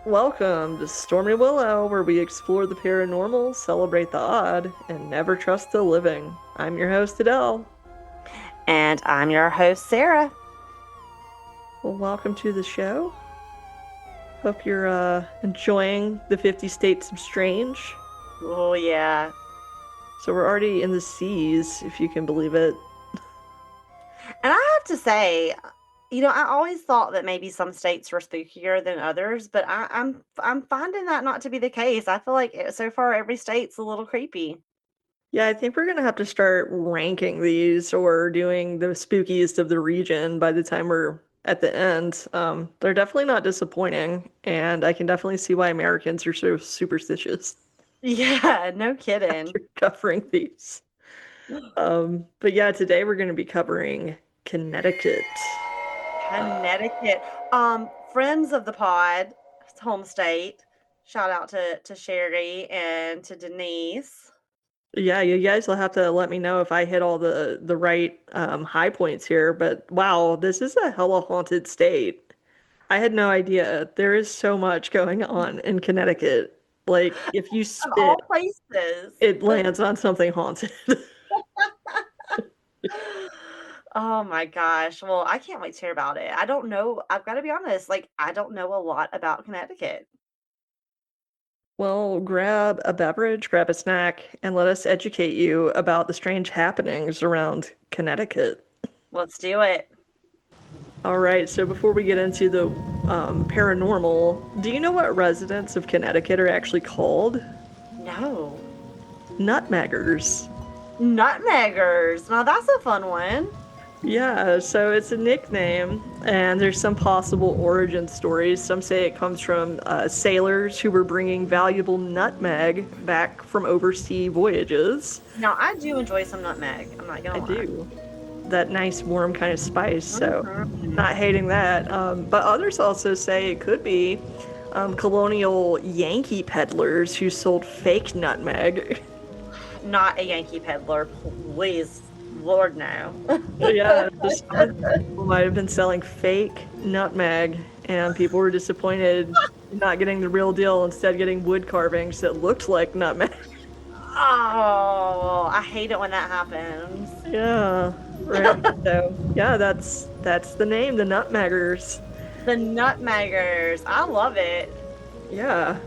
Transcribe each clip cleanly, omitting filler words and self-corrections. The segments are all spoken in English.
Welcome to Stormy Willow, where we explore the paranormal, celebrate the odd, and never trust the living. I'm your host, Adele. And I'm your host, Sarah. Well, welcome to the show. Hope you're enjoying the 50 States of Strange. Oh, yeah. So we're already in the seas, if you can believe it. And I have to say, I always thought that maybe some states were spookier than others, but I'm finding that not to be the case. I feel like so far every state's a little creepy. Yeah, I think we're gonna have to start ranking these or doing the spookiest of the region by the time we're at the end. They're definitely not disappointing, and I can definitely see why Americans are so superstitious Yeah, no kidding. after covering these. But yeah, today we're gonna be covering Connecticut. Connecticut. Friends of the pod, home state. Shout out to Sherry and to Denise. Yeah, you guys will have to let me know if I hit all the right high points here. But wow, this is a hella haunted state. I had no idea. There is so much going on in Connecticut. Like, if you Of all spit, places. it lands on something haunted. Oh my gosh. Well, I can't wait to hear about it. I don't know. I've got to be honest, like, I don't know a lot about Connecticut. Well, grab a beverage, grab a snack, and let us educate you about the strange happenings around Connecticut. Let's do it. All right, so before we get into the paranormal, do you know what residents of Connecticut are actually called? No. Nutmeggers. Nutmeggers. Now that's a fun one. Yeah, so it's a nickname, and there's some possible origin stories. Some say it comes from sailors who were bringing valuable nutmeg back from overseas voyages. Now I do enjoy some nutmeg. I'm not I gonna lie. do. That nice warm kind of spice, so Mhm. not hating that. But others also say it could be colonial Yankee peddlers who sold fake nutmeg. Not a Yankee peddler, please. Lord, no. Yeah, just some of these people might have been selling fake nutmeg, and people were disappointed not getting the real deal, instead getting wood carvings that looked like nutmeg. Oh, I hate it when that happens. Yeah, right. So yeah, that's the name, the Nutmeggers. The nutmeggers. I love it. Yeah.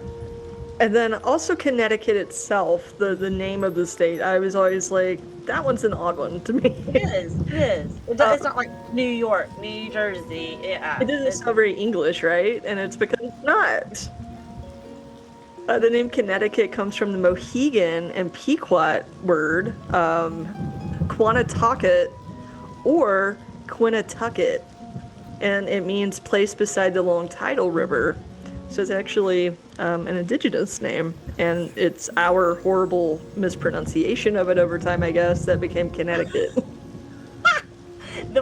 And then also Connecticut itself, the name of the state, I was always like, that one's an odd one to me. It is. It is. Uh, It's not like New York, New Jersey. Yeah. it doesn't sound very English, right? And it's because it's not. The name Connecticut comes from the Mohegan and Pequot word, Quanatucket or Quinatucket, and it means place beside the long tidal river. So it's actually an indigenous name, and it's our horrible mispronunciation of it over time, I guess, that became Connecticut.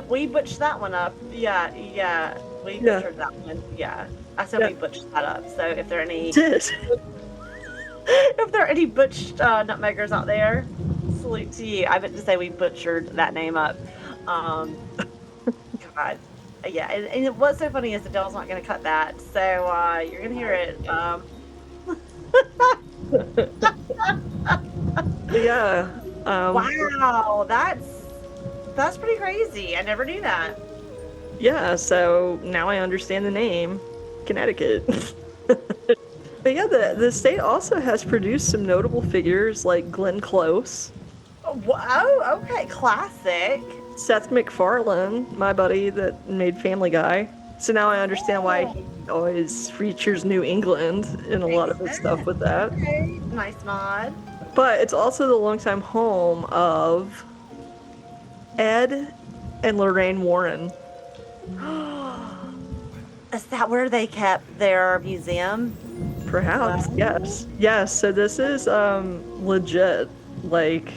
We butchered that one up. Yeah, yeah. We Yeah, butchered that one. Yeah. I said yeah, we butchered that up. So if there are any did. if there are any butched nutmeggers out there, salute to you. I meant to say we butchered that name up. Um God. Yeah, and what's so funny is Adele's not gonna cut that. So you're gonna hear it. Yeah. Wow, that's pretty crazy. I never knew that. Yeah, so now I understand the name, Connecticut. But yeah, the state also has produced some notable figures like Glenn Close, Oh, okay, classic. Seth MacFarlane, my buddy that made Family Guy. So now I understand why Oh, he always features New England in a lot makes of his stuff sense. with that. Okay, nice nod. But it's also the longtime home of Ed and Lorraine Warren. Is that where they kept their museum? Perhaps, Well, yes. Yes, so this is legit, like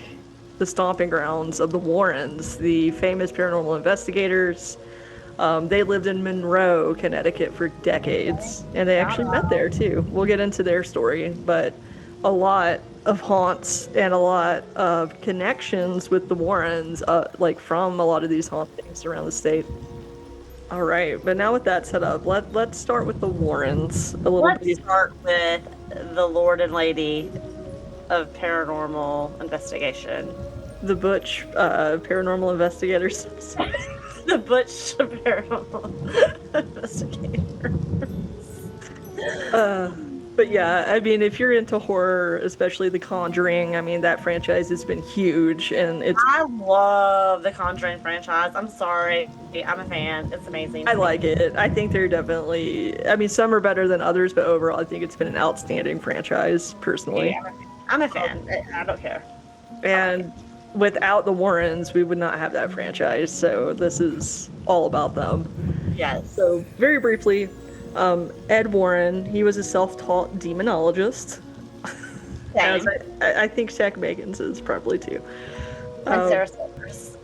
the stomping grounds of the Warrens, the famous paranormal investigators. They lived in Monroe, Connecticut for decades, and they shout actually met out. there too. We'll get into their story, but a lot of haunts and a lot of connections with the Warrens, like from a lot of these hauntings around the state. All right, but now with that set up, let's start with the Warrens a little Let's bit. start with the Lord and Lady of Paranormal Investigation. The Butch paranormal investigators. The Butch Paranormal Investigator. But yeah, I mean, if you're into horror, especially The Conjuring, I mean, that franchise has been huge, and I love the Conjuring franchise. I'm sorry. I'm a fan. It's amazing I to like me. it. I think they're definitely, I mean, some are better than others, but overall, I think it's been an outstanding franchise, Yeah, personally. I'm a fan. I don't care. I like it. And without the Warrens, we would not have that franchise, so this is all about them. Yes. So, very briefly, Ed Warren, he was a self-taught demonologist, as Same. I think Shaq Bagans is probably too. And Um, Sarah Silvers.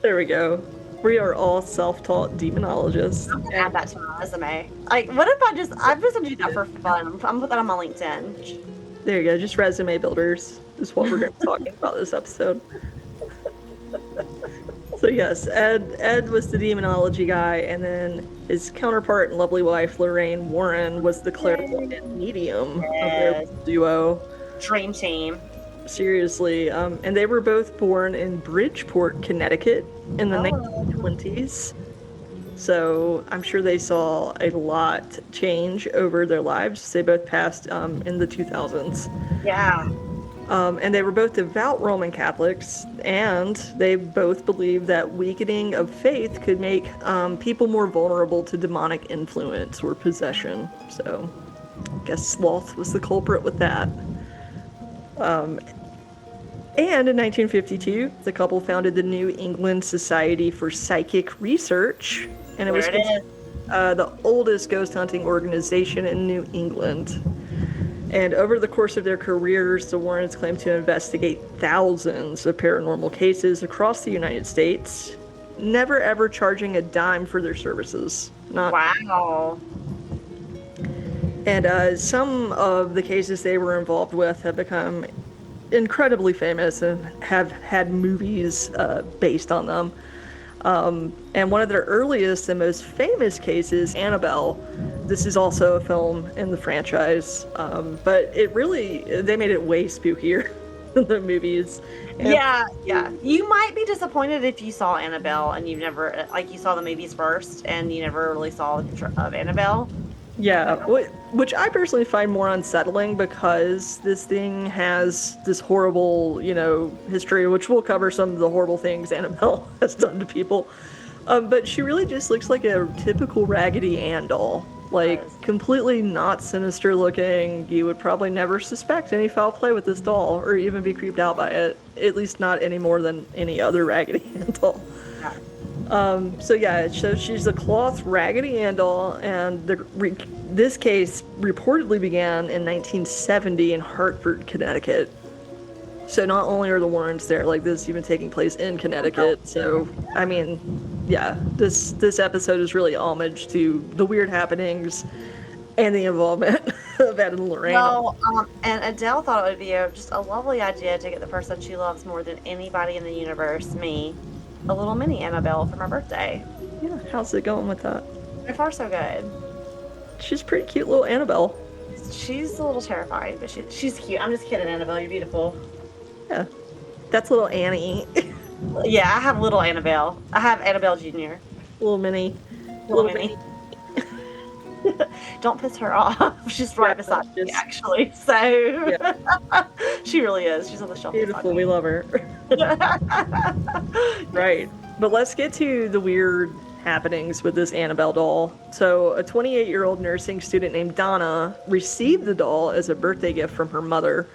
there we go. We are all self-taught demonologists. I'm gonna And add that to my resume. Like, what if I'm just gonna do that for fun. I'm gonna put that on my LinkedIn. there you go, just resume builders is what we're going to be talking about this episode. So yes, Ed was the demonology guy, and then his counterpart and lovely wife Lorraine Warren was the clairvoyant medium of their Yes. duo. Dream team. Seriously, and they were both born in Bridgeport, Connecticut, in the Oh. 1920s. So I'm sure they saw a lot change over their lives. They both passed in the 2000s. Yeah. And they were both devout Roman Catholics, and they both believed that weakening of faith could make people more vulnerable to demonic influence or possession. So I guess sloth was the culprit with that. And in 1952, the couple founded the New England Society for Psychic Research, and it was There it is. the oldest ghost hunting organization in New England. And over the course of their careers, the Warrens claimed to investigate thousands of paranormal cases across the United States, never ever charging a dime for their services. Not. Wow. And some of the cases they were involved with have become incredibly famous and have had movies based on them. And one of their earliest and most famous cases, Annabelle. This is also a film in the franchise, but they made it way spookier than the movies. And Yeah, yeah. You might be disappointed if you saw Annabelle and you never, like, you saw the movies first and you never really saw the picture of Annabelle. yeah, which I personally find more unsettling because this thing has this horrible, history, which we'll cover some of the horrible things Annabelle has done to people. But she really just looks like a typical Raggedy Ann doll. Like, Yes. completely not sinister looking. You would probably never suspect any foul play with this doll or even be creeped out by it. At least not any more than any other Raggedy Ann doll. Yeah. So she's a cloth Raggedy Ann doll, and this case reportedly began in 1970 in Hartford, Connecticut. So not only are the Warrens there, like this is even taking place in Connecticut. So I mean, yeah, this episode is really homage to the weird happenings and the involvement of Ed and Lorraine. Well, and Adele thought it would be just a lovely idea to get the person she loves more than anybody in the universe, me, a little mini Annabelle for my birthday. Yeah, how's it going with that? So far, so good. She's a pretty cute little Annabelle. She's a little terrifying, but she's cute. I'm just kidding, Annabelle. You're beautiful. Yeah, that's little Annie, Yeah, I have little Annabelle. I have Annabelle Jr. little mini, Little mini. Don't piss her off. She's right beside me, just- actually. So she really is. She's on the shelf. Beautiful, we love her. Right, but let's get to the weird happenings with this Annabelle doll. So a 28-year-old nursing student named Donna received the doll as a birthday gift from her mother.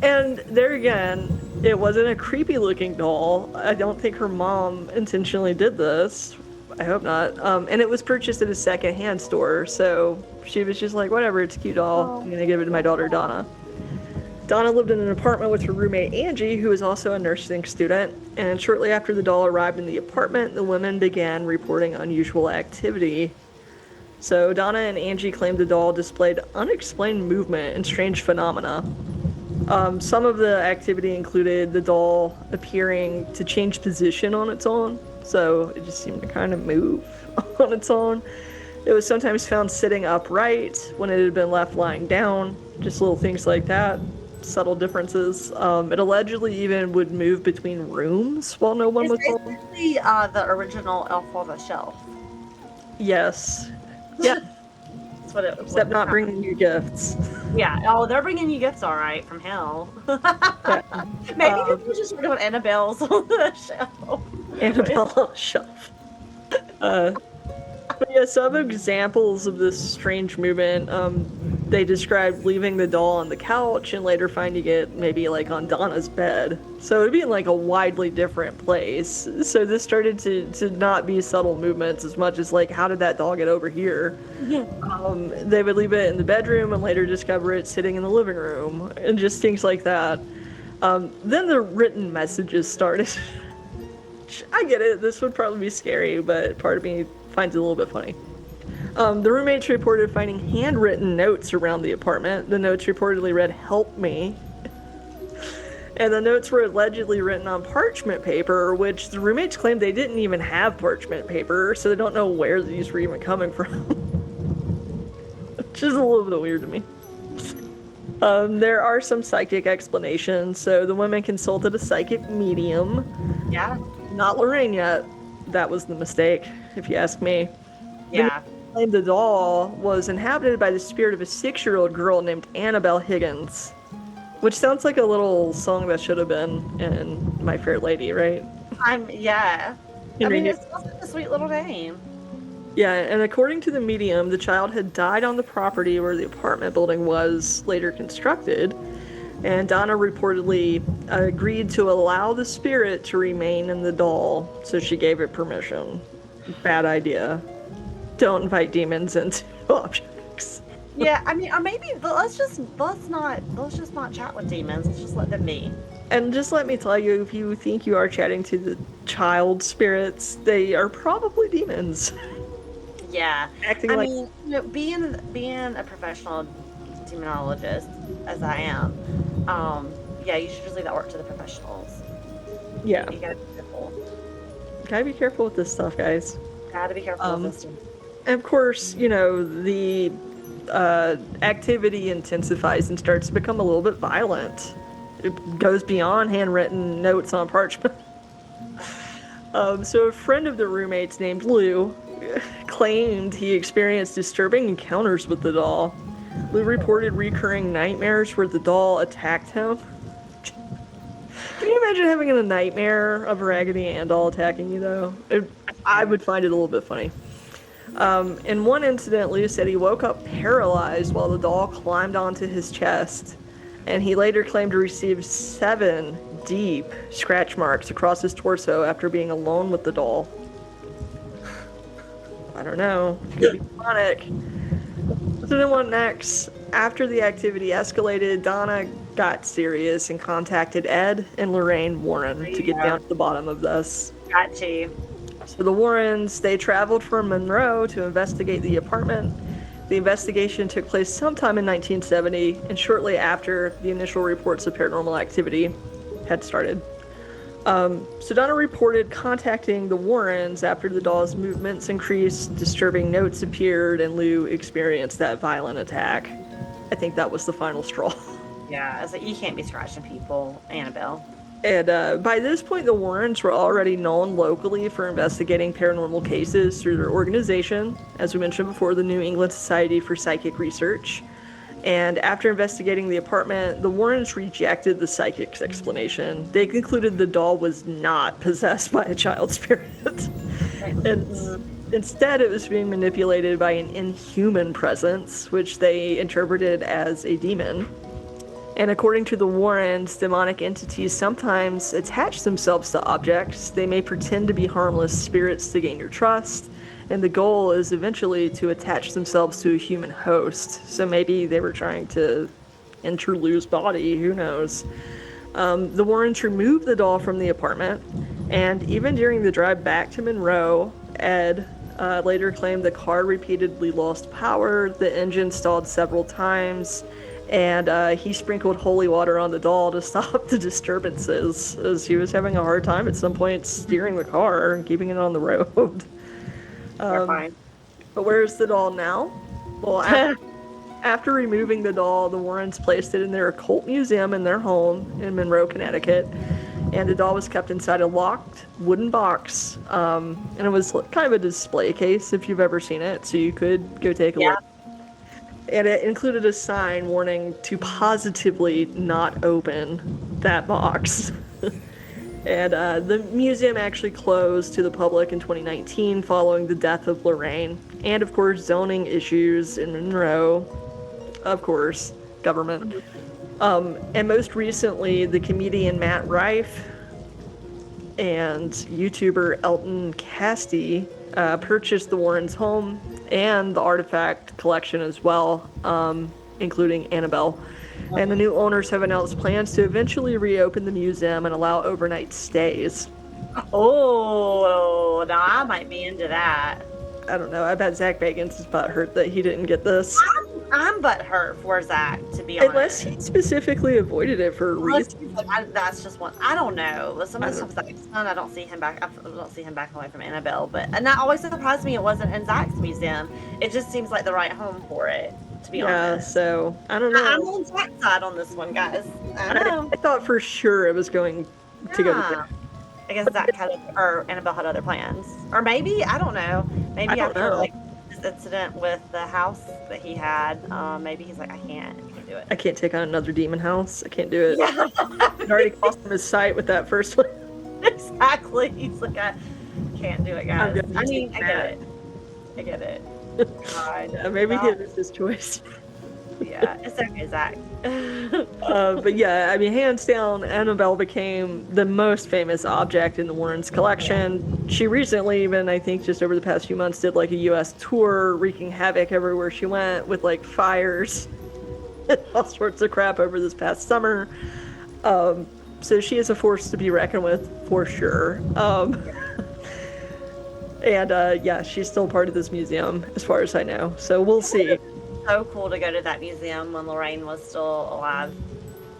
And there again, it wasn't a creepy looking doll. I don't think her mom intentionally did this. I hope not. And it was purchased at a secondhand store, so she was just like, whatever, it's a cute doll. I'm gonna give it to my daughter Donna. Donna lived in an apartment with her roommate Angie, who was also a nursing student, and shortly after the doll arrived in the apartment, the women began reporting unusual activity. So Donna and Angie claimed the doll displayed unexplained movement and strange phenomena. Some of the activity included the doll appearing to change position on its own, so it just seemed to kind of move on its own. It was sometimes found sitting upright when it had been left lying down, just little things like that, subtle differences. It allegedly even would move between rooms while no one It's was home. basically the original Elf on the Shelf. Yes. Yeah, That's what it except would not sound. bringing you gifts. Yeah. Oh, they're bringing you gifts, all right, from hell. Yeah. Maybe people just sort of Annabelle's on the shelf. Annabelle on a shelf. But yeah, some examples of this strange movement, they described leaving the doll on the couch and later finding it maybe like on Donna's bed. So it'd be in like a widely different place. So this started to not be subtle movements as much as like, how did that doll get over here? Yeah. They would leave it in the bedroom and later discover it sitting in the living room and just things like that. Then the written messages started. I get it, this would probably be scary, but part of me finds it a little bit funny. The roommates reported finding handwritten notes around the apartment. The notes reportedly read, "Help me." And the notes were allegedly written on parchment paper, which the roommates claimed they didn't even have parchment paper, so they don't know where these were even coming from. Which is a little bit weird to me. There are some psychic explanations. So the women consulted a psychic medium. Yeah. Not Lorraine yet. That was the mistake, if you ask me. Yeah. The doll was inhabited by the spirit of a 6-year-old girl named Annabelle Higgins, which sounds like a little song that should have been in My Fair Lady, right? Yeah. I Henry mean, Higgins. it's also a sweet little name. Yeah, and according to the medium, the child had died on the property where the apartment building was later constructed, and Donna reportedly agreed to allow the spirit to remain in the doll, so she gave it permission. Bad idea. Don't invite demons into objects. Yeah, I mean, or maybe let's just not chat with demons. Let's just let them be. And just let me tell you, if you think you are chatting to the child spirits, they are probably demons. Yeah, Acting I like mean, being a professional demonologist as I am, yeah, you should just leave that work to the professionals. yeah. You gotta be careful. Gotta be careful with this stuff, guys. Gotta be careful with this. And of course, the activity intensifies and starts to become a little bit violent. It goes beyond handwritten notes on parchment. So a friend of the roommates named Lou claimed he experienced disturbing encounters with the doll. Lou reported recurring nightmares where the doll attacked him. Can you imagine having a nightmare of a Raggedy Ann doll attacking you, though? I would find it a little bit funny. In one incident, Lou said he woke up paralyzed while the doll climbed onto his chest, and he later claimed to receive 7 deep scratch marks across his torso after being alone with the doll. I don't know. Could be demonic. So then what next? After the activity escalated, Donna got serious and contacted Ed and Lorraine Warren to get down to the bottom of this. Got you. So the Warrens, they traveled from Monroe to investigate the apartment. The investigation took place sometime in 1970, and shortly after, the initial reports of paranormal activity had started. So Donna reported contacting the Warrens after the doll's movements increased, disturbing notes appeared, and Lou experienced that violent attack. I think that was the final straw. Yeah, it's like you can't be scratching people, Annabelle. And by this point, the Warrens were already known locally for investigating paranormal cases through their organization, as we mentioned before, the New England Society for Psychic Research. And after investigating the apartment, the Warrens rejected the psychic's explanation. They concluded the doll was not possessed by a child spirit. And instead, it was being manipulated by an inhuman presence, which they interpreted as a demon. And according to the Warrens, demonic entities sometimes attach themselves to objects. They may pretend to be harmless spirits to gain your trust, and the goal is eventually to attach themselves to a human host. So maybe they were trying to enter Lou's body, who knows. The Warrens removed the doll from the apartment, and even during the drive back to Monroe, Ed later claimed the car repeatedly lost power, the engine stalled several times, and he sprinkled holy water on the doll to stop the disturbances, as he was having a hard time at some point steering the car and keeping it on the road. Terrifying. But where's the doll now? Well, after removing the doll, the Warrens placed it in their occult museum in their home in Monroe, Connecticut. And the doll was kept inside a locked wooden box. And it was kind of a display case, if you've ever seen it, so you could go take a look. And it included a sign warning to positively not open that box. And the museum actually closed to the public in 2019 following the death of Lorraine. And, of course, zoning issues in Monroe. Of course, government. And most recently, the comedian Matt Rife and YouTuber Elton Casty purchased the Warrens' home and the artifact collection as well, including Annabelle. And the new owners have announced plans to eventually reopen the museum and allow overnight stays. Oh, now I might be into that. I don't know. I bet Zach Bagans is butthurt that he didn't get this. I'm butthurt for Zach, to be honest. Unless he specifically avoided it for a reason. That's just one. I don't know. Some of the stuff Zach's done, I don't see him back. I don't see him backing away from Annabelle. And that always surprised me. It wasn't in Zach's museum. It just seems like the right home for it, to be honest. Yeah. So I don't know. I'm on Zach's side on this one, guys. I know. I thought for sure it was going to go to there. I guess Zach had, or Annabelle had other plans, or maybe I don't know. Maybe after like this incident with the house that he had, maybe he's like, I can't do it. I can't take on another demon house. I can't do it. Yeah. It already cost him his sight with that first one. Exactly. He's like, I can't do it, guys. I mean, I get it. God. Yeah, maybe it was his choice. Yeah, it's okay, Zach. But yeah, I mean, hands down, Annabelle became the most famous object in the Warrens' collection. She recently, even I think just over the past few months, did like a U.S. tour, wreaking havoc everywhere she went with like fires and all sorts of crap over this past summer. So she is a force to be reckoned with for sure. And yeah, she's still part of this museum as far as I know. So we'll see. So cool to go to that museum when Lorraine was still alive.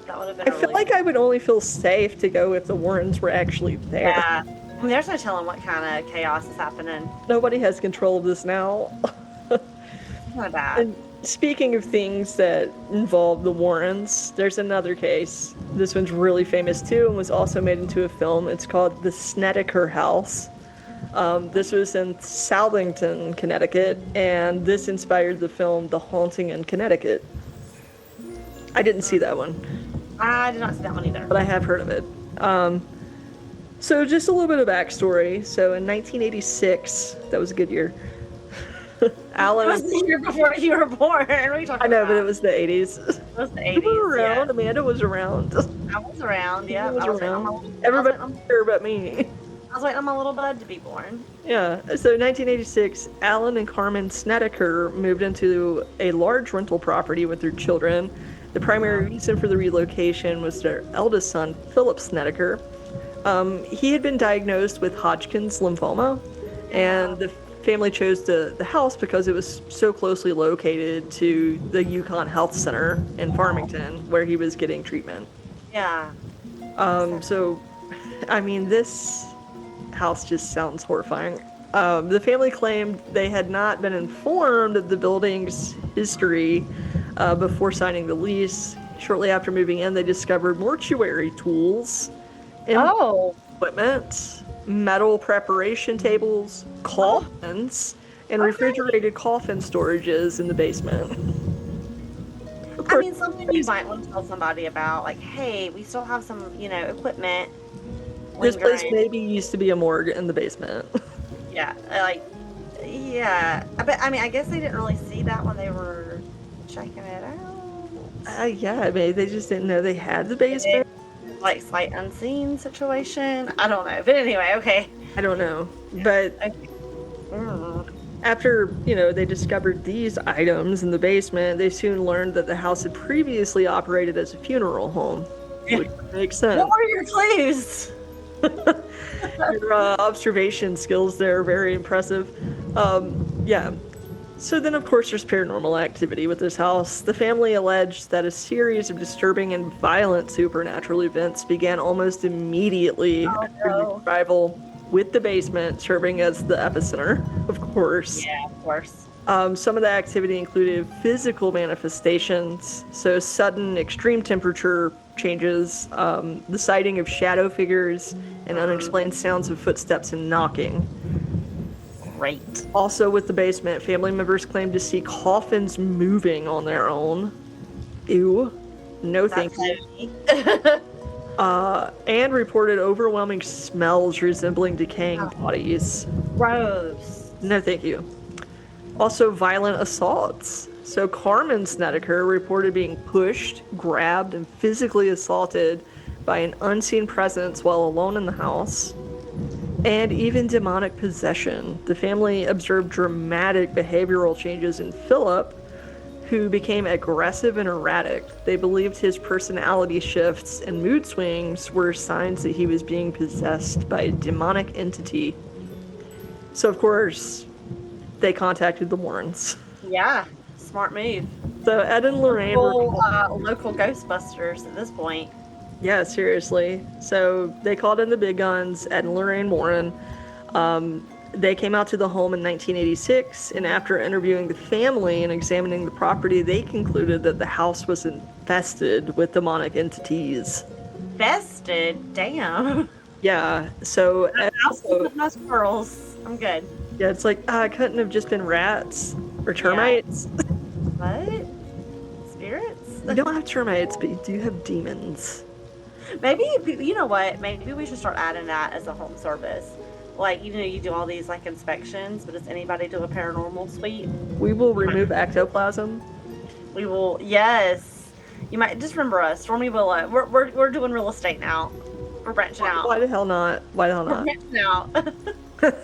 That would have been. I feel like I would only feel safe to go if the Warrens were actually there. Yeah, I mean, there's no telling what kind of chaos is happening. Nobody has control of this now. Not bad. And speaking of things that involve the Warrens, there's another case. This one's really famous too, and was also made into a film. It's called the Snedeker House. This was in Southington, Connecticut, and this inspired the film The Haunting in Connecticut. I didn't see that one. I did not see that one either. But I have heard of it. So just a little bit of backstory. So in 1986, that was a good year. Alan. It was the year before you were born. What are you talking I know, about? but it was the 80s. It was the 80s. You were around. Yeah. Amanda was around. I was around, yeah. I was waiting on around. Everybody was here but me. I was waiting on my little bud to be born. Yeah. So in 1986, Alan and Carmen Snedeker moved into a large rental property with their children. The primary reason for the relocation was their eldest son, Philip Snedeker. He had been diagnosed with Hodgkin's lymphoma, and the family chose the house because it was so closely located to the Yukon Health Center in Farmington, where he was getting treatment. Yeah. So, I mean, this house just sounds horrifying. The family claimed they had not been informed of the building's history before signing the lease. Shortly after moving in, they discovered mortuary tools and equipment, metal preparation tables, coffins, and refrigerated coffin storages in the basement. I mean, something you might want to tell somebody about, like, hey, we still have some, equipment. This place maybe used to be a morgue in the basement. Yeah, but I mean, I guess they didn't really see that when they were checking it out. Yeah, I mean, they just didn't know they had the basement. Like, sight unseen situation? I don't know. But anyway, okay. I don't know. But after, they discovered these items in the basement, they soon learned that the house had previously operated as a funeral home, which makes sense. What were your clues? Your observation skills there are very impressive. Yeah. So then, of course, there's paranormal activity with this house. The family alleged that a series of disturbing and violent supernatural events began almost immediately Oh after the no. arrival, with the basement serving as the epicenter, of course. Yeah, of course. Some of the activity included physical manifestations, so sudden extreme temperature changes, the sighting of shadow figures, and unexplained sounds of footsteps and knocking. Great. Also, with the basement, family members claimed to see coffins moving on their own. Ew. No, thank That's you. heavy. And reported overwhelming smells resembling decaying bodies. Gross. No, thank you. Also, violent assaults. So, Carmen Snedeker reported being pushed, grabbed, and physically assaulted by an unseen presence while alone in the house. And even demonic possession. The family observed dramatic behavioral changes in Philip, who became aggressive and erratic. They believed his personality shifts and mood swings were signs that he was being possessed by a demonic entity. So, of course, they contacted the Warrens. Yeah, smart move. So, Ed and Lorraine were... Local Ghostbusters at this point. Yeah, seriously. So they called in the big guns, Ed and Lorraine Warren. They came out to the home in 1986, and after interviewing the family and examining the property, they concluded that the house was infested with demonic entities. Infested? Damn. Yeah, so... House with no squirrels. I'm good. Yeah, it's like, it couldn't have just been rats or termites. What? Spirits? You don't have termites, but you do have demons. Maybe, you know what? Maybe we should start adding that as a home service. Like, you know, you do all these, like, inspections, but does anybody do a paranormal suite? We will remove ectoplasm. We will, yes. You might, just remember us, Stormy Willow. We're doing real estate now. We're branching out. Why the hell not? Why the hell not? We're branching out.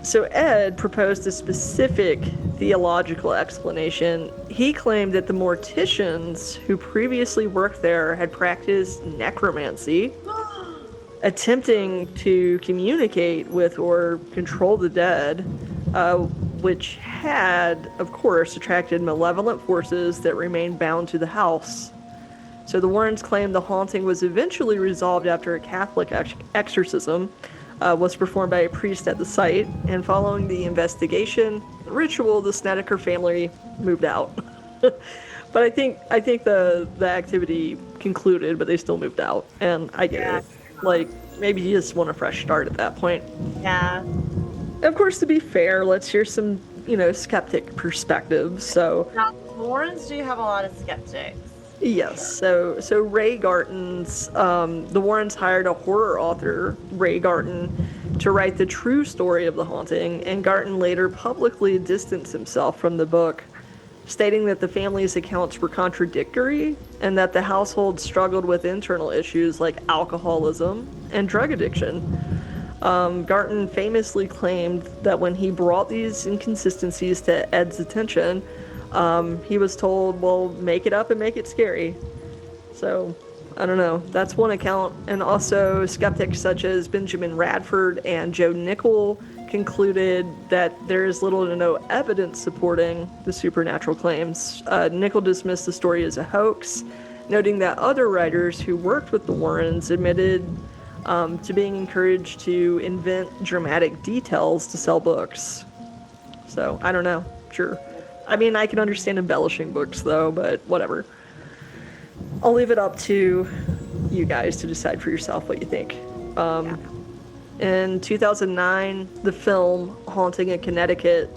So Ed proposed a specific theological explanation. He claimed that the morticians who previously worked there had practiced necromancy, attempting to communicate with or control the dead, which had, of course, attracted malevolent forces that remained bound to the house. So the Warrens claimed the haunting was eventually resolved after a Catholic exorcism was performed by a priest at the site, and following the investigation ritual, the Snedeker family moved out. But I think the activity concluded, but they still moved out, and I get it. Like, maybe you just want a fresh start at that point. Yeah. Of course, to be fair, let's hear some, skeptic perspectives. So Now, Warrens do have a lot of skeptics. yes, so Ray Garton's, the Warrens hired a horror author, Ray Garton, to write the true story of the haunting, and Garton later publicly distanced himself from the book, stating that the family's accounts were contradictory and that the household struggled with internal issues like alcoholism and drug addiction. Garton famously claimed that when he brought these inconsistencies to Ed's attention, he was told, well, make it up and make it scary. So, I don't know. That's one account. And also, skeptics such as Benjamin Radford and Joe Nickell concluded that there is little to no evidence supporting the supernatural claims. Nickell dismissed the story as a hoax, noting that other writers who worked with the Warrens admitted to being encouraged to invent dramatic details to sell books. So, I don't know. Sure. I mean, I can understand embellishing books, though, but whatever. I'll leave it up to you guys to decide for yourself what you think. In 2009, the film Haunting in Connecticut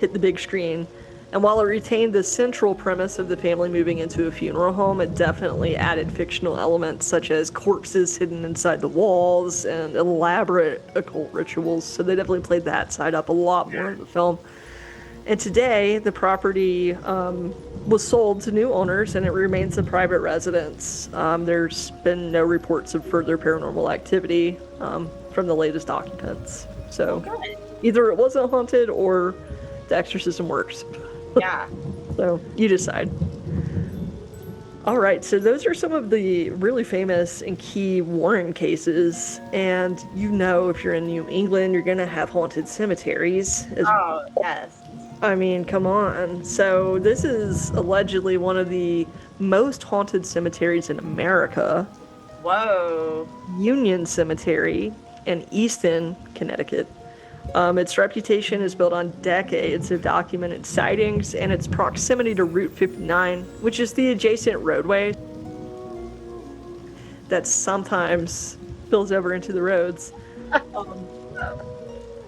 hit the big screen. And while it retained the central premise of the family moving into a funeral home, it definitely added fictional elements such as corpses hidden inside the walls and elaborate occult rituals. So they definitely played that side up a lot more in the film. And today, the property was sold to new owners, and it remains a private residence. There's been no reports of further paranormal activity from the latest occupants. So either it wasn't haunted or the exorcism works. Yeah. So you decide. All right, so those are some of the really famous and key Warren cases. And if you're in New England, you're going to have haunted cemeteries. Oh, yes. I mean, come on. So, this is allegedly one of the most haunted cemeteries in America. Whoa. Union Cemetery in Easton, Connecticut. Its reputation is built on decades of documented sightings and its proximity to Route 59, which is the adjacent roadway that sometimes spills over into the roads.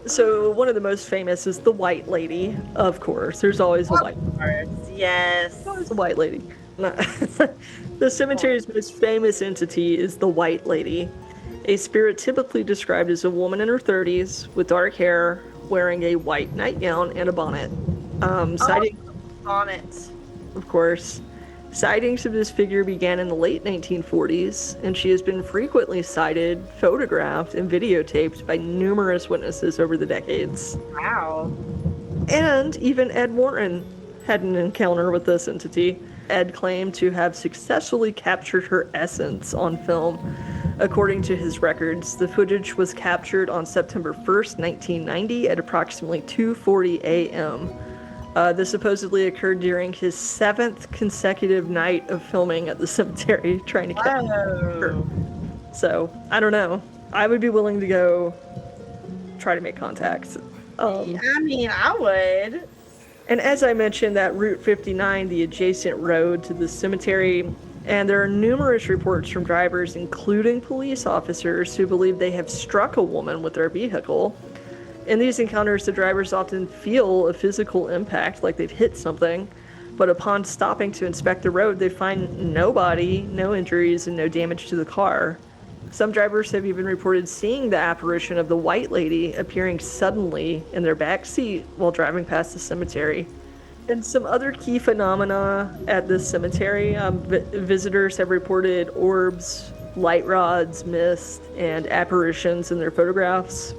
So one of the most famous is the White Lady, of course. There's always a white. Of course, yes. Always a White Lady. The cemetery's most famous entity is the White Lady, a spirit typically described as a woman in her 30s with dark hair, wearing a white nightgown and a bonnet. Sighting, On it. of course. Sightings of this figure began in the late 1940s, and she has been frequently sighted, photographed, and videotaped by numerous witnesses over the decades. Wow. And even Ed Warren had an encounter with this entity. Ed claimed to have successfully captured her essence on film. According to his records, the footage was captured on September 1st, 1990 at approximately 2:40 a.m. This supposedly occurred during his 7th consecutive night of filming at the cemetery, trying to capture her. Wow. So, I don't know. I would be willing to go try to make contact. I mean, I would. And as I mentioned, that Route 59, the adjacent road to the cemetery, and there are numerous reports from drivers, including police officers, who believe they have struck a woman with their vehicle. In these encounters, the drivers often feel a physical impact, like they've hit something, but upon stopping to inspect the road, they find no body, no injuries, and no damage to the car. Some drivers have even reported seeing the apparition of the White Lady appearing suddenly in their back seat while driving past the cemetery. And some other key phenomena at this cemetery, visitors have reported orbs, light rods, mist, and apparitions in their photographs.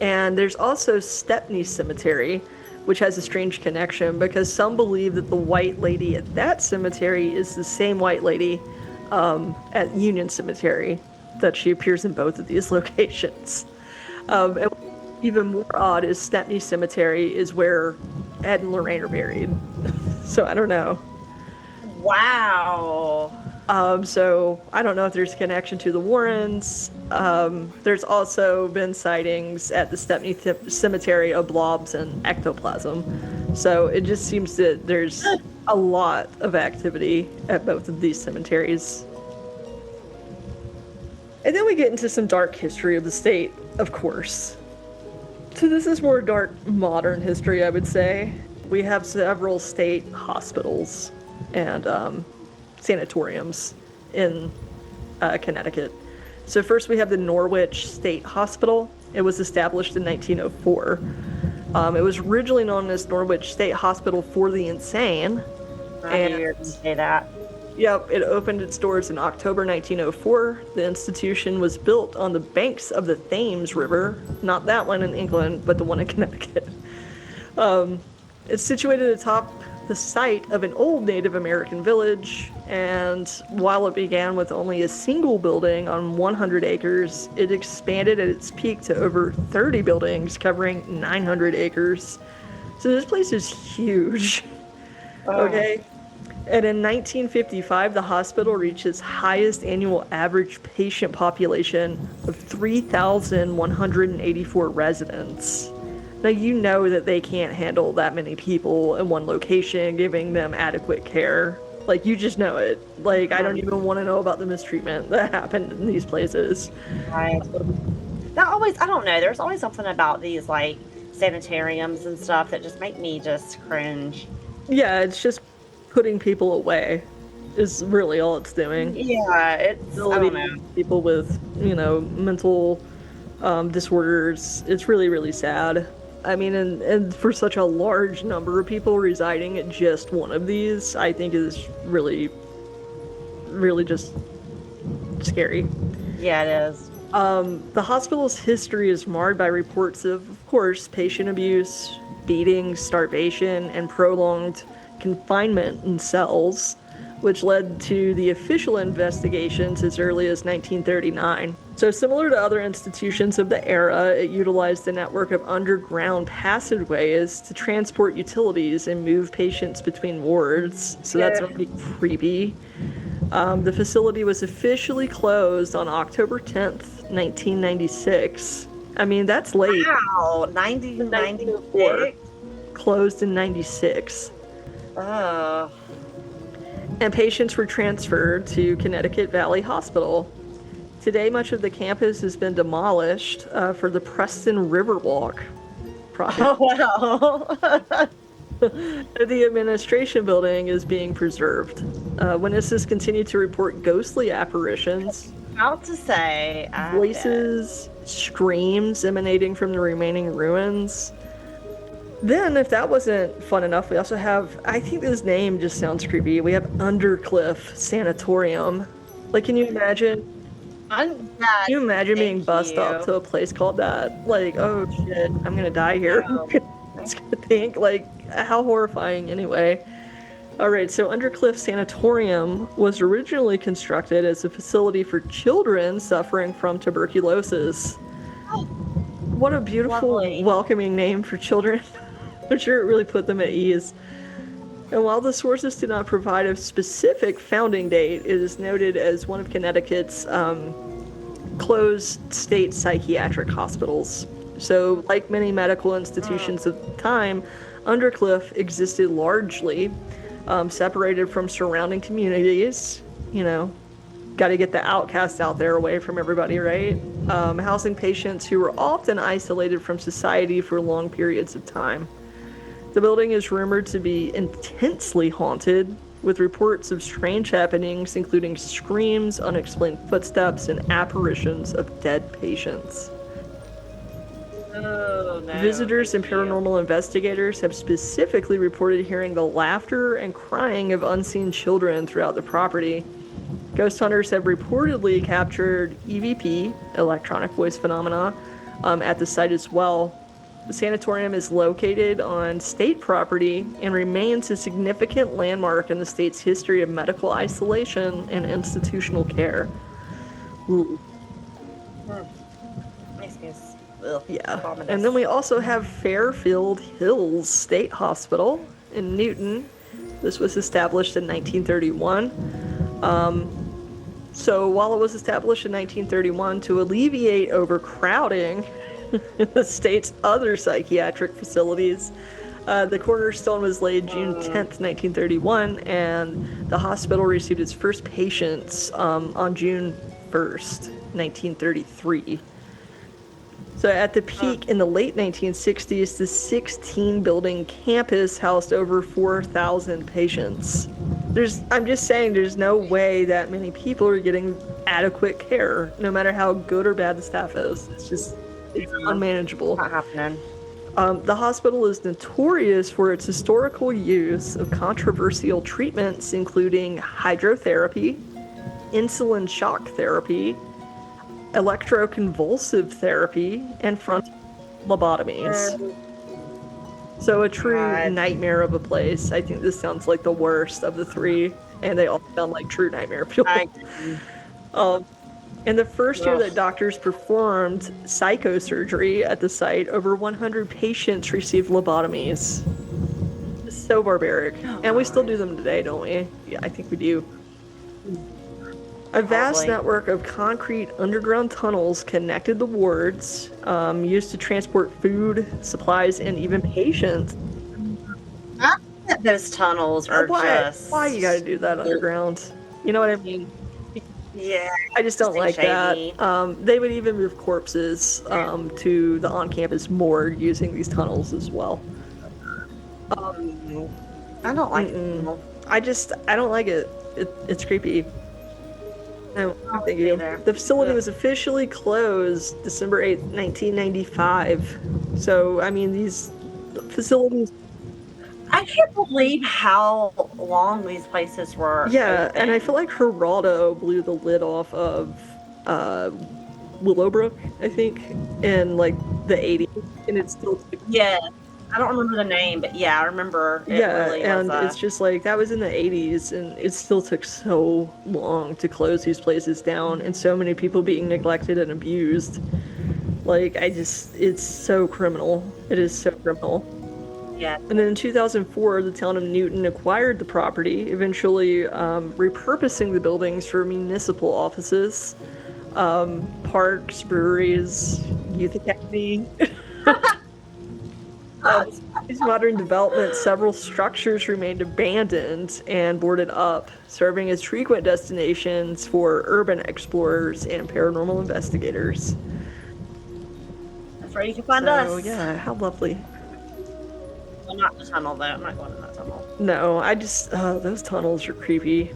And there's also Stepney Cemetery, which has a strange connection because some believe that the White Lady at that cemetery is the same White Lady at Union Cemetery, that she appears in both of these locations. And even more odd is Stepney Cemetery is where Ed and Lorraine are buried. So I don't know. Wow. So I don't know if there's a connection to the Warrens. There's also been sightings at the Stepney Cemetery of blobs and ectoplasm. So it just seems that there's a lot of activity at both of these cemeteries. And then we get into some dark history of the state, of course. So this is more dark modern history, I would say. We have several state hospitals and sanatoriums in Connecticut. So first we have the Norwich State Hospital. It was established in 1904. It was originally known as Norwich State Hospital for the Insane. I knew you were going to say that. Yep, it opened its doors in October 1904. The institution was built on the banks of the Thames River, not that one in England, but the one in Connecticut. It's situated atop the site of an old Native American village, and while it began with only a single building on 100 acres, it expanded at its peak to over 30 buildings covering 900 acres. So this place is huge. Okay? And in 1955, the hospital reached its highest annual average patient population of 3,184 residents. Now, you know that they can't handle that many people in one location, giving them adequate care. Like, you just know it. Like, I don't even want to know about the mistreatment that happened in these places. Right. I don't know. There's always something about these, like, sanitariums and stuff that just make me just cringe. Yeah, it's just putting people away is really all it's doing. Yeah, I don't know. People with, mental disorders. It's really, really sad. I mean, and for such a large number of people residing at just one of these, I think is really, really just scary. Yeah, it is. The hospital's history is marred by reports of course, patient abuse, beating, starvation, and prolonged confinement in cells, which led to the official investigations as early as 1939. So, similar to other institutions of the era, it utilized a network of underground passageways to transport utilities and move patients between wards. So, that's Yeah. already creepy. The facility was officially closed on October 10th, 1996. I mean, that's late. Wow, In 1904, 1996? closed in 96. Oh. And patients were transferred to Connecticut Valley Hospital. Today, much of the campus has been demolished for the Preston Riverwalk project. Oh, wow. The administration building is being preserved. Witnesses continue to report ghostly apparitions, About to say, voices, screams emanating from the remaining ruins. Then, if that wasn't fun enough, we also have, I think this name just sounds creepy. We have Undercliff Sanatorium. Like, can you imagine? yeah, Can you imagine thank being bussed up you. to a place called that? Like, oh shit, I'm gonna die here. Oh. It's gonna think, like, how horrifying anyway. Alright, so Undercliff Sanatorium was originally constructed as a facility for children suffering from tuberculosis. What a beautiful, Lovely. welcoming name for children. I'm sure it really put them at ease. And while the sources do not provide a specific founding date, it is noted as one of Connecticut's closed state psychiatric hospitals. So, like many medical institutions of the time, Undercliff existed largely separated from surrounding communities. You know, got to get the outcasts out there away from everybody, right? Housing patients who were often isolated from society for long periods of time. The building is rumored to be intensely haunted, with reports of strange happenings, including screams, unexplained footsteps, and apparitions of dead patients. Oh, no. Visitors and thank you. paranormal investigators have specifically reported hearing the laughter and crying of unseen children throughout the property. Ghost hunters have reportedly captured EVP, electronic voice phenomena, at the site as well. The sanatorium is located on state property and remains a significant landmark in the state's history of medical isolation and institutional care. Ooh. Makes me ugh, Yeah. ominous. And then we also have Fairfield Hills State Hospital in Newton. This was established in 1931. So while it was established in 1931 to alleviate overcrowding in the state's other psychiatric facilities, the cornerstone was laid June 10th, 1931, and the hospital received its first patients on June 1st, 1933. So at the peak in the late 1960s, the 16-building campus housed over 4,000 patients. I'm just saying, there's no way that many people are getting adequate care, no matter how good or bad the staff is. It's unmanageable. Not happening. The hospital is notorious for its historical use of controversial treatments, including hydrotherapy, insulin shock therapy, electroconvulsive therapy, and frontal lobotomies. So a true nightmare of a place. I think this sounds like the worst of the three, and they all sound like true nightmare people. In the first year that doctors performed psychosurgery at the site, over 100 patients received lobotomies. It's so barbaric. And we still do them today, don't we? Yeah, I think we do. A vast network of concrete underground tunnels connected the wards, used to transport food, supplies, and even patients. Those tunnels are Why you gotta do that underground? You know what I mean? Yeah. I just don't like that. They would even move corpses to the on-campus morgue using these tunnels as well. I don't like it. I don't like it. It's creepy. No, thank you. The facility was officially closed December 8th, 1995. So, I mean, these facilities... I can't believe how long these places were open. And I feel like Geraldo blew the lid off of Willowbrook, I think, in, like, the 80s. And it's still... Yeah. I don't remember the name, but yeah, I remember it Yeah, really was and it's just like that was in the 80s, and it still took so long to close these places down, and so many people being neglected and abused. Like, it's so criminal. It is so criminal. yeah. And then in 2004, the town of Newton acquired the property, eventually repurposing the buildings for municipal offices, parks, breweries, youth academy. Despite these modern developments, several structures remained abandoned and boarded up, serving as frequent destinations for urban explorers and paranormal investigators. That's where you can find So, us. yeah, how lovely. Well, not the tunnel though. I'm not going in that tunnel. No, those tunnels are creepy.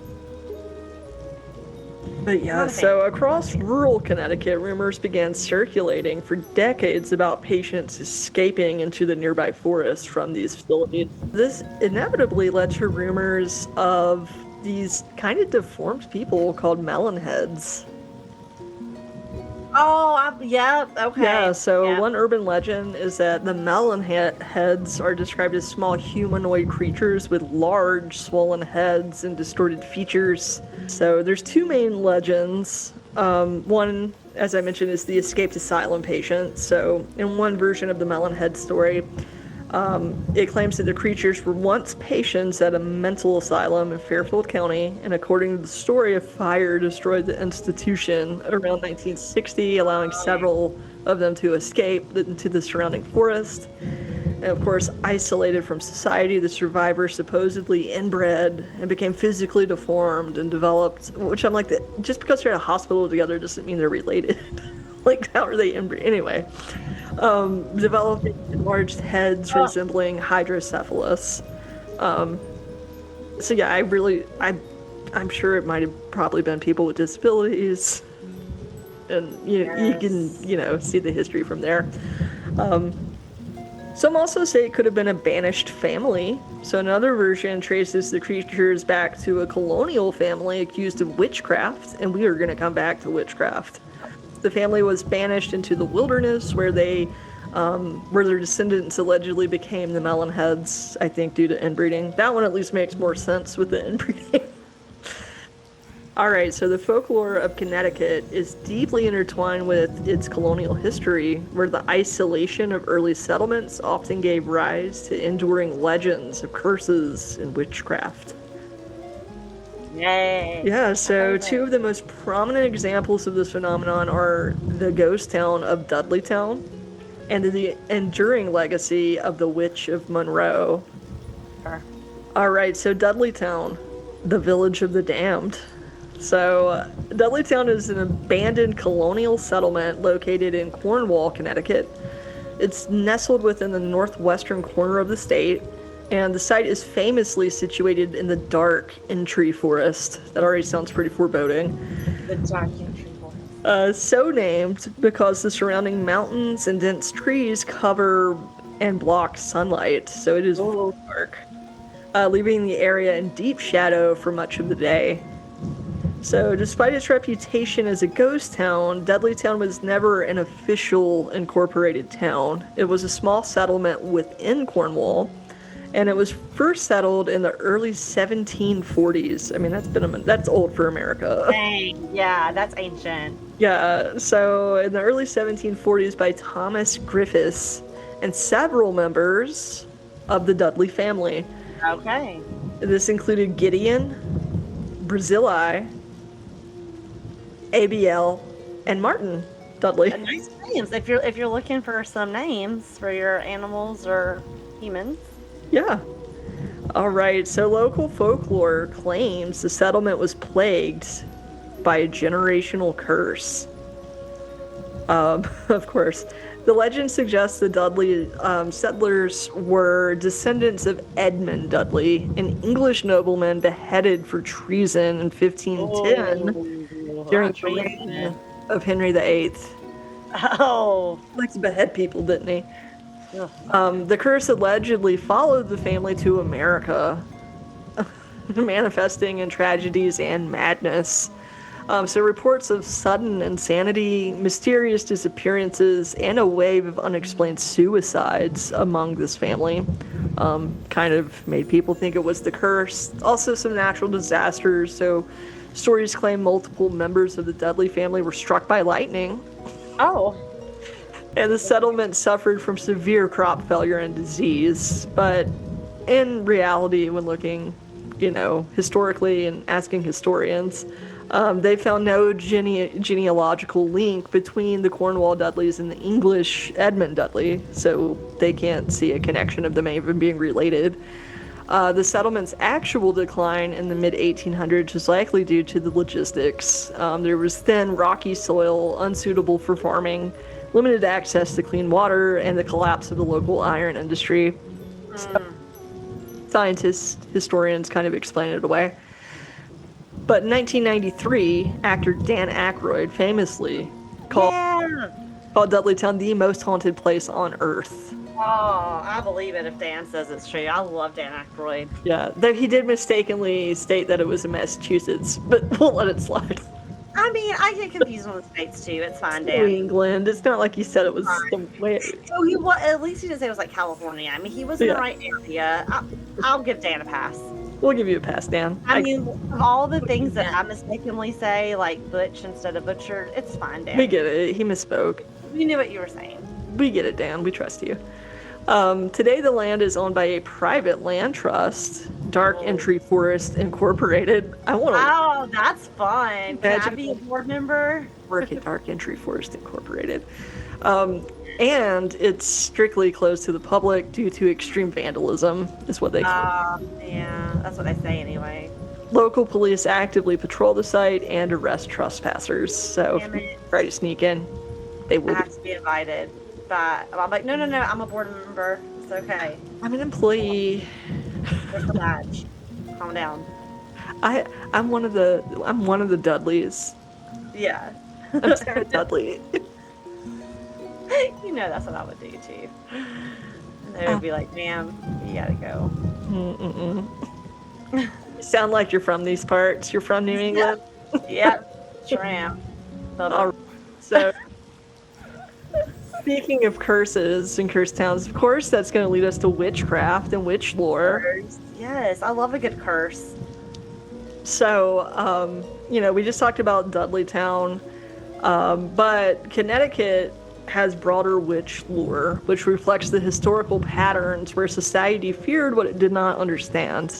But I'm yeah, not a fan. so across rural Connecticut, rumors began circulating for decades about patients escaping into the nearby forest from these facilities. This inevitably led to rumors of these kind of deformed people called Melon Heads. Oh, yeah. Yeah, Okay. so Yeah. one urban legend is that the Heads are described as small humanoid creatures with large, swollen heads and distorted features. So there's two main legends. One, as I mentioned, is the escaped asylum patient. So in one version of the Melon Head story, it claims that the creatures were once patients at a mental asylum in Fairfield County, and according to the story, a fire destroyed the institution around 1960, allowing several of them to escape into the surrounding forest. And of course, isolated from society, the survivors supposedly inbred and became physically deformed and developed, which I'm like, just because they're in a hospital together doesn't mean they're related. Like, how are they inbred? Anyway, developing enlarged heads Oh, resembling hydrocephalus. So yeah, I'm sure it might have probably been people with disabilities, and you can yes. see the history from there. Some also say it could have been a banished family. So another version traces the creatures back to a colonial family accused of witchcraft, and we are going to come back to witchcraft. The family was banished into the wilderness where their descendants allegedly became the Melon Heads, I think due to inbreeding. That one at least makes more sense with the inbreeding. All right, so the folklore of Connecticut is deeply intertwined with its colonial history, where the isolation of early settlements often gave rise to enduring legends of curses and witchcraft. Yay. Yeah, My so two favorite. of the most prominent examples of this phenomenon are the ghost town of Dudleytown and the enduring legacy of the Witch of Monroe. Sure. All right, so Dudleytown, the village of the damned. So, Dudleytown is an abandoned colonial settlement located in Cornwall, Connecticut. It's nestled within the northwestern corner of the state, and the site is famously situated in the dark in-tree forest. That already sounds pretty foreboding. The dark entry forest. So named because the surrounding mountains and dense trees cover and block sunlight, so it is very Oh, dark, leaving the area in deep shadow for much of the day. So, despite its reputation as a ghost town, Dudleytown was never an official incorporated town. It was a small settlement within Cornwall, and it was first settled in the early 1740s. I mean, that's old for America. dang. Yeah, that's ancient. Yeah, so in the early 1740s by Thomas Griffiths and several members of the Dudley family. Okay. This included Gideon, Brazili, ABL, and Martin Dudley. Nice names. If you're looking for some names for your animals or humans. Yeah. All right, so local folklore claims the settlement was plagued by a generational curse. Of course. The legend suggests the Dudley settlers were descendants of Edmund Dudley, an English nobleman beheaded for treason in 1510 Oh, during not the reign treason. of Henry VIII. Oh. He liked to behead people, didn't he? Ugh. The curse allegedly followed the family to America, manifesting in tragedies and madness. So reports of sudden insanity, mysterious disappearances, and a wave of unexplained suicides among this family kind of made people think it was the curse. Also some natural disasters. So stories claim multiple members of the Dudley family were struck by lightning. Oh. And the settlement suffered from severe crop failure and disease. But in reality, when looking, historically and asking historians, they found no genealogical link between the Cornwall Dudleys and the English Edmund Dudley, so they can't see a connection of them even being related. The settlement's actual decline in the mid-1800s was likely due to the logistics. There was thin, rocky soil, unsuitable for farming, limited access to clean water, and the collapse of the local iron industry. So, scientists, historians kind of explain it away. But in 1993, actor Dan Aykroyd famously called Dudleytown the most haunted place on Earth. Oh, I believe it if Dan says it's true. I love Dan Aykroyd. Yeah, though he did mistakenly state that it was in Massachusetts, but we'll let it slide. I mean, I get confused on the states too. It's fine, Dan. New England. It's not like he said it was some way. So at least he didn't say it was like California. I mean, he was in the right area. I'll give Dan a pass. We'll give you a pass, Dan. I mean, of all the things that I mistakenly say, like butch instead of butchered, it's fine, Dan. We get it. He misspoke. We knew what you were saying. We get it, Dan. We trust you. Today, the land is owned by a private land trust, Dark Entry Forest Incorporated. Oh, that's fun. Can I be a board member? Work at Dark Entry Forest Incorporated. And it's strictly closed to the public due to extreme vandalism, is what they call it. Yeah, that's what they say anyway. Local police actively patrol the site and arrest trespassers. So if you try to sneak in, they will. I have to be invited. But I'm like, no, I'm a board member. It's okay. I'm an employee. There's the badge. Calm down. I'm one of the Dudleys. Yeah. I'm Sarah Dudley. That's what I would do too. And they would be like, ma'am, you gotta go. You sound like you're from these parts. You're from New England? Yep. Sure am. All right. So, speaking of curses and cursed towns, of course, that's going to lead us to witchcraft and witch lore. Yes, I love a good curse. So, we just talked about Dudleytown, but Connecticut has broader witch lore, which reflects the historical patterns where society feared what it did not understand.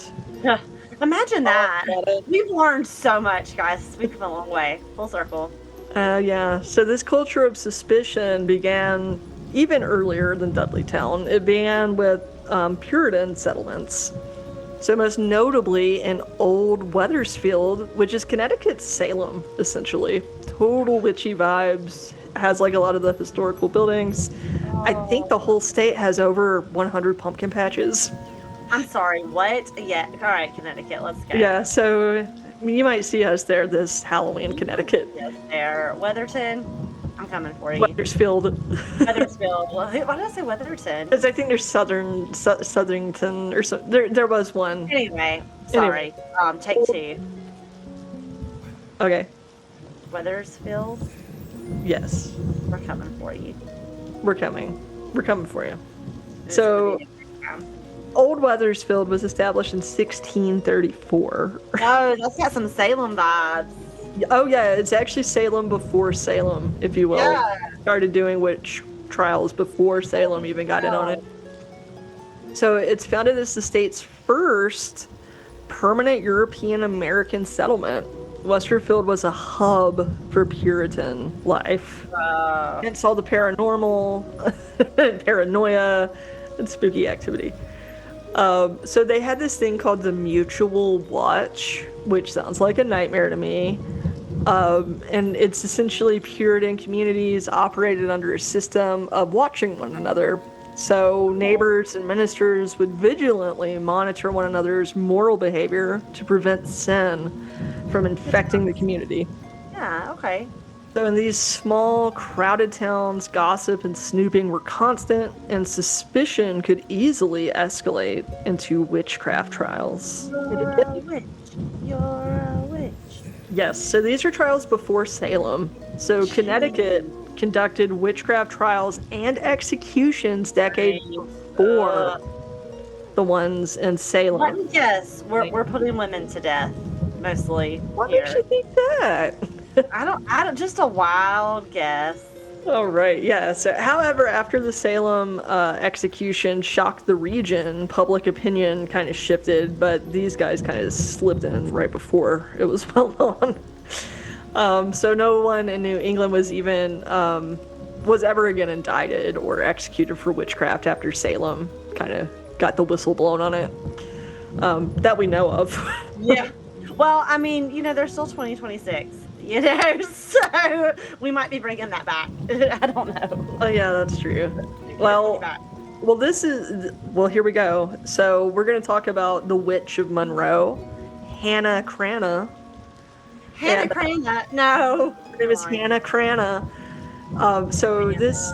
Imagine that. We've learned so much, guys. We've come a long way. Full circle. Yeah. So this culture of suspicion began even earlier than Dudleytown. It began with Puritan settlements. So most notably in Old Wethersfield, which is Connecticut's Salem, essentially. Total witchy vibes. Has like a lot of the historical buildings. I think the whole state has over 100 pumpkin patches. I'm sorry, what? Yeah, all right, Connecticut, let's go. Yeah, so you might see us there this Halloween, Connecticut. Yes, there. Weatherton, I'm coming for you. Wethersfield. Wethersfield. Why did I say Weatherton? Because I think there's Southernton or so. There was one. Anyway, sorry. Take two. Okay. Wethersfield. Yes. We're coming for you. We're coming for you. So, Old Wethersfield was established in 1634. Oh, that's got some Salem vibes. Oh yeah, it's actually Salem before Salem, if you will. Yeah. Started doing witch trials before Salem even got in on it. So it's founded as the state's first permanent European American settlement. Westerfield was a hub for Puritan life. Hence all the paranormal, paranoia, and spooky activity. So they had this thing called the Mutual Watch, which sounds like a nightmare to me. And it's essentially Puritan communities operated under a system of watching one another. So neighbors and ministers would vigilantly monitor one another's moral behavior to prevent sin from infecting the community. Yeah, okay. So in these small, crowded towns, gossip and snooping were constant, and suspicion could easily escalate into witchcraft trials. You're a witch. You're a witch. Yes, so these are trials before Salem. So Connecticut conducted witchcraft trials and executions decades Right. before the ones in Let Salem. me guess. We're putting women to death mostly What makes you here. think that? I don't, just a wild guess. All right, yeah. So, however, after the Salem execution shocked the region, public opinion kind of shifted, but these guys kind of slipped in right before it was well known. So no one in New England was ever again indicted or executed for witchcraft after Salem kind of got the whistle blown on it, that we know of. Yeah. Well, I mean, there's still 2026, so we might be bringing that back. I don't know. Oh yeah, that's true. Maybe bring it Well, back. here we go. So we're gonna talk about the Witch of Monroe, Hannah Cranna. Hannah And Cranach. No. her name Come is on. Hannah Cranna. So this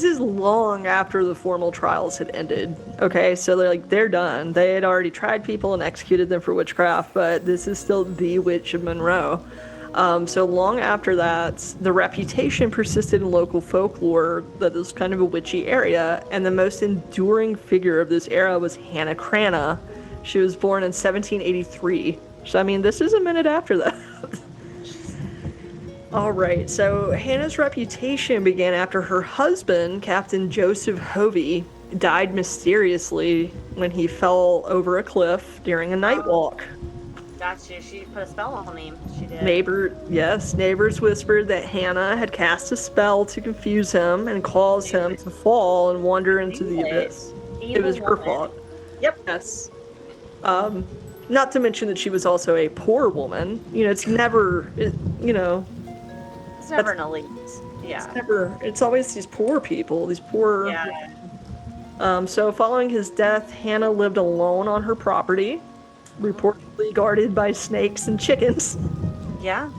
is long after the formal trials had ended. Okay, so they're done. They had already tried people and executed them for witchcraft, but this is still the Witch of Monroe. So long after that, the reputation persisted in local folklore that it was kind of a witchy area, and the most enduring figure of this era was Hannah Cranna. She was born in 1783. So I mean, this is a minute after that. All right, so Hannah's reputation began after her husband, Captain Joseph Hovey, died mysteriously when he fell over a cliff during a night walk. Gotcha. She put a spell on him. She did. Neighbors whispered that Hannah had cast a spell to confuse him and cause him to fall and wander into the abyss. It was her fault. Yep. Yes. Not to mention that she was also a poor woman. It's never, It's never an elite. Yeah. It's always these poor people, these poor. Yeah. So following his death, Hannah lived alone on her property, reportedly guarded by snakes and chickens. Yeah.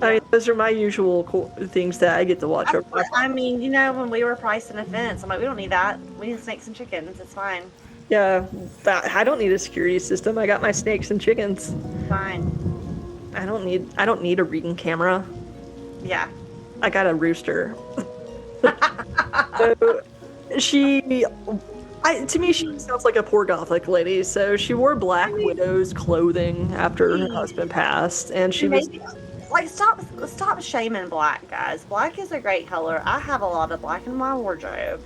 I mean, those are my usual things that I get to watch over. I mean, when we were pricing a fence, I'm like, we don't need that. We need snakes and chickens. It's fine. Yeah, I don't need a security system. I got my snakes and chickens. Fine. I don't need a reading camera. Yeah. I got a rooster. So to me, she sounds like a poor gothic lady. So she wore Black Widow's clothing after her husband passed, and she was like, stop shaming black, guys. Black is a great color. I have a lot of black in my wardrobe.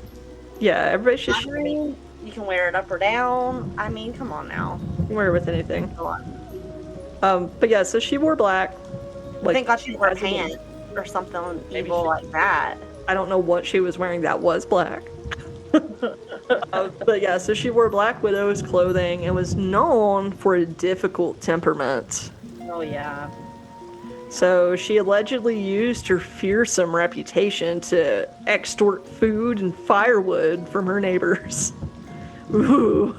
Yeah, everybody should shame me. You can wear it up or down. I mean, come on now. You can wear it with anything. Go on. But yeah, so she wore black. Thank God she wore pants or something evil like that. I don't know what she was wearing that was black. But yeah, so she wore Black Widow's clothing and was known for a difficult temperament. Oh, yeah. So she allegedly used her fearsome reputation to extort food and firewood from her neighbors. Ooh.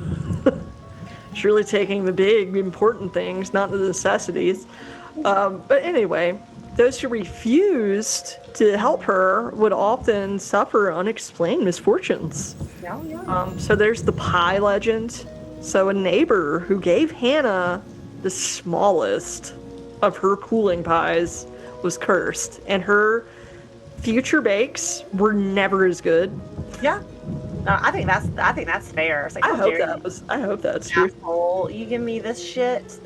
She's really taking the big, important things, not the necessities. But anyway, those who refused to help her would often suffer unexplained misfortunes. Yeah. So there's the pie legend. So a neighbor who gave Hannah the smallest of her cooling pies was cursed, and her future bakes were never as good. Yeah. No, I think that's fair. It's like, I hope that's true. asshole. You give me this shit.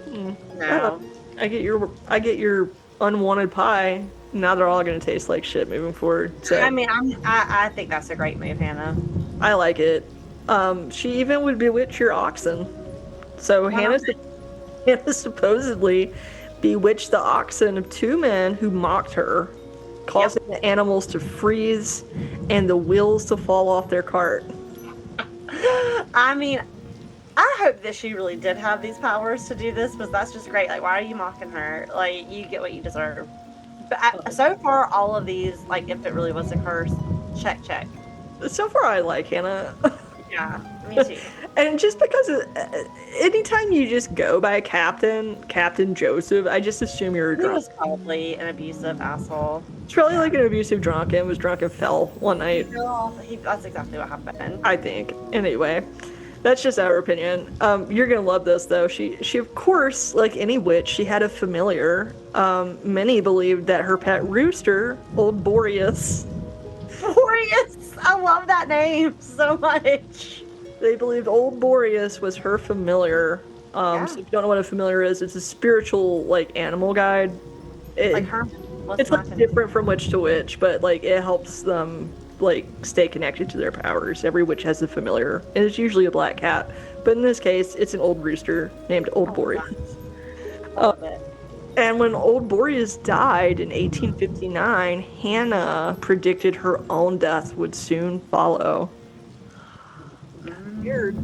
No. I get your unwanted pie. Now they're all gonna taste like shit moving forward. So I mean, I think that's a great move, Hannah. I like it. She even would bewitch your oxen. So Hannah supposedly bewitched the oxen of two men who mocked her, causing the animals to freeze and the wheels to fall off their cart. I mean, I hope that she really did have these powers to do this, because that's just great. Like, why are you mocking her? Like, you get what you deserve. But so far, all of these, like, if it really was a curse, check. So far, I like Hannah. Yeah, me too. And just because anytime you just go by Captain Joseph, I just assume you're a He drunk. was probably an abusive asshole. It's probably like an abusive drunk and was drunk and fell one night. That's exactly what happened. I think. Anyway, That's just our opinion. You're gonna love this though. She of course, like any witch, she had a familiar. Many believed that her pet rooster, old Boreas, Boreas! I love that name so much. they believed old Boreas was her familiar. Yeah. So if you don't know what a familiar is, it's a spiritual like animal guide. Like It, Herman. What's it's my like opinion? different from witch to witch, but like it helps them like stay connected to their powers. Every witch has a familiar, and it's usually a black cat. But in this case, it's an old rooster named Old Oh, Boreas. I love it. And when Old Boreas died in 1859, Hannah predicted her own death would soon follow. Weird.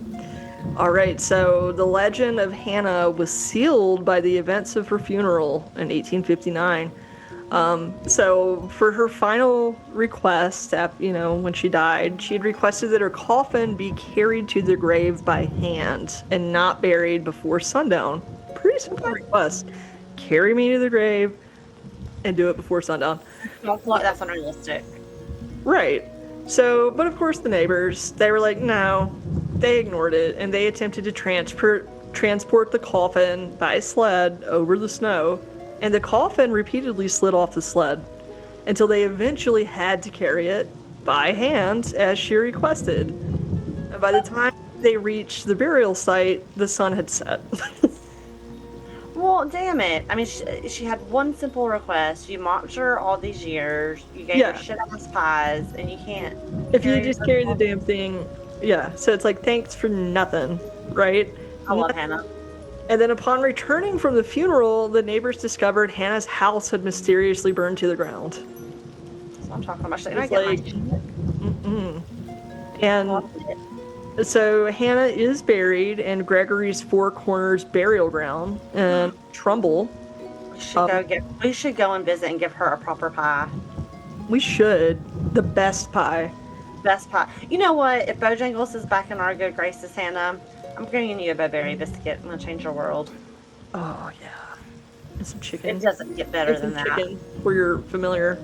All right, so the legend of Hannah was sealed by the events of her funeral in 1859. So for her final request, when she died, she had requested that her coffin be carried to the grave by hand and not buried before sundown. Pretty simple request. Carry me to the grave and do it before sundown. I feel like that's unrealistic. Right. So, but of course the neighbors, they were like, no. They ignored it and they attempted to transport the coffin by sled over the snow, and the coffin repeatedly slid off the sled until they eventually had to carry it by hand as she requested. And by the time they reached the burial site, the sun had set. Well, damn it. I mean, she had one simple request. You mocked her all these years. You gave her shit ass pies, and you can't. If you just carry the damn thing, yeah. So it's like, thanks for nothing, right? I love Hannah. And then upon returning from the funeral, the neighbors discovered Hannah's house had mysteriously burned to the ground. That's what I'm talking about. She's like, It's I like, get my and so Hannah is buried in Gregory's Four Corners burial ground in Trumbull. We should go and visit and give her a proper pie. We should. The best pie. Best pie. You know what? If Bojangles is back in our good graces, Hannah, I'm bringing you a Bowberry biscuit. I'm gonna change your world. Oh yeah. And some chicken. It doesn't get better than that. Chicken for your familiar.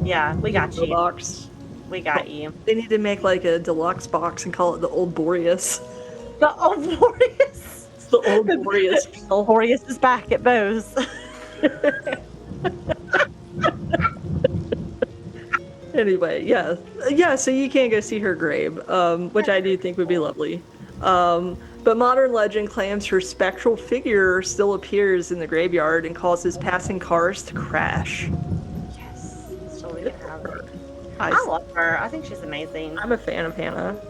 Yeah, we got you. Box. We got you. They need to make like a deluxe box and call it the Old Boreas. The Old Boreas. It's the Old Boreas. Boreas is back at Bo's. Anyway, yeah. So you can go see her grave, which I do think would be lovely. But modern legend claims her spectral figure still appears in the graveyard and causes passing cars to crash. Yes, so we can have her. I love her. I think she's amazing. I'm a fan of Hannah.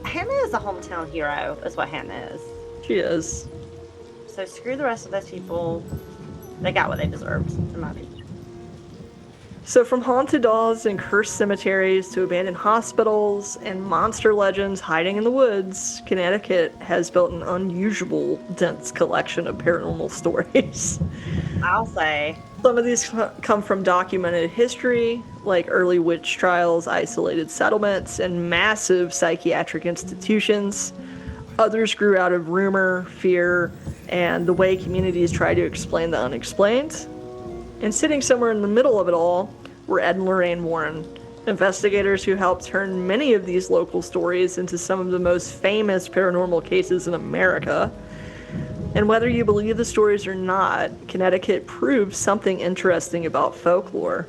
Hannah is a hometown hero, is what Hannah is. She is. So screw the rest of those people. They got what they deserved, in my opinion. So from haunted dolls and cursed cemeteries to abandoned hospitals and monster legends hiding in the woods, Connecticut has built an unusual, dense collection of paranormal stories. I'll say. Some of these come from documented history, like early witch trials, isolated settlements, and massive psychiatric institutions. Others grew out of rumor, fear, and the way communities try to explain the unexplained. And sitting somewhere in the middle of it all were Ed and Lorraine Warren, investigators who helped turn many of these local stories into some of the most famous paranormal cases in America. And whether you believe the stories or not, Connecticut proves something interesting about folklore.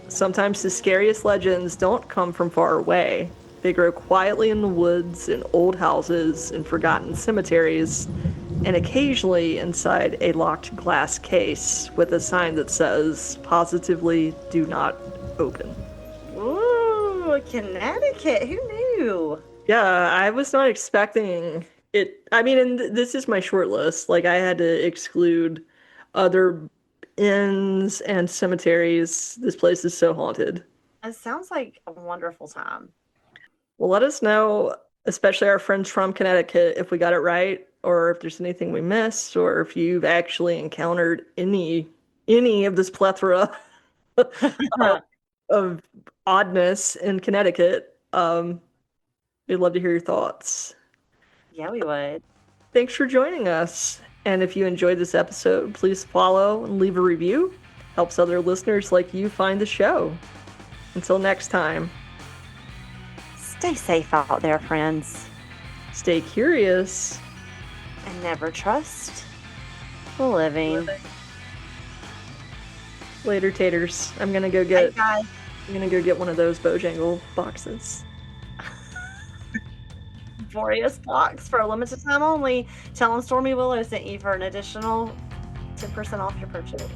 Sometimes the scariest legends don't come from far away. They grow quietly in the woods, in old houses, in forgotten cemeteries, and occasionally inside a locked glass case with a sign that says, positively do not open. Ooh, Connecticut. Who knew? Yeah, I was not expecting it. I mean, and this is my short list. Like, I had to exclude other inns and cemeteries. This place is so haunted. It sounds like a wonderful time. Well, let us know, especially our friends from Connecticut, if we got it right, or if there's anything we missed, or if you've actually encountered any of this plethora of oddness in Connecticut. We'd love to hear your thoughts. Yeah, we would. Thanks for joining us. And if you enjoyed this episode, please follow and leave a review. Helps other listeners like you find the show. Until next time. Stay safe out there, friends. Stay curious. And never trust the living. Later, taters. Bye, guys. I'm gonna go get one of those Bojangle boxes. Glorious box for a limited time only. Tell them Stormy Willow sent you for an additional 10% off your purchase.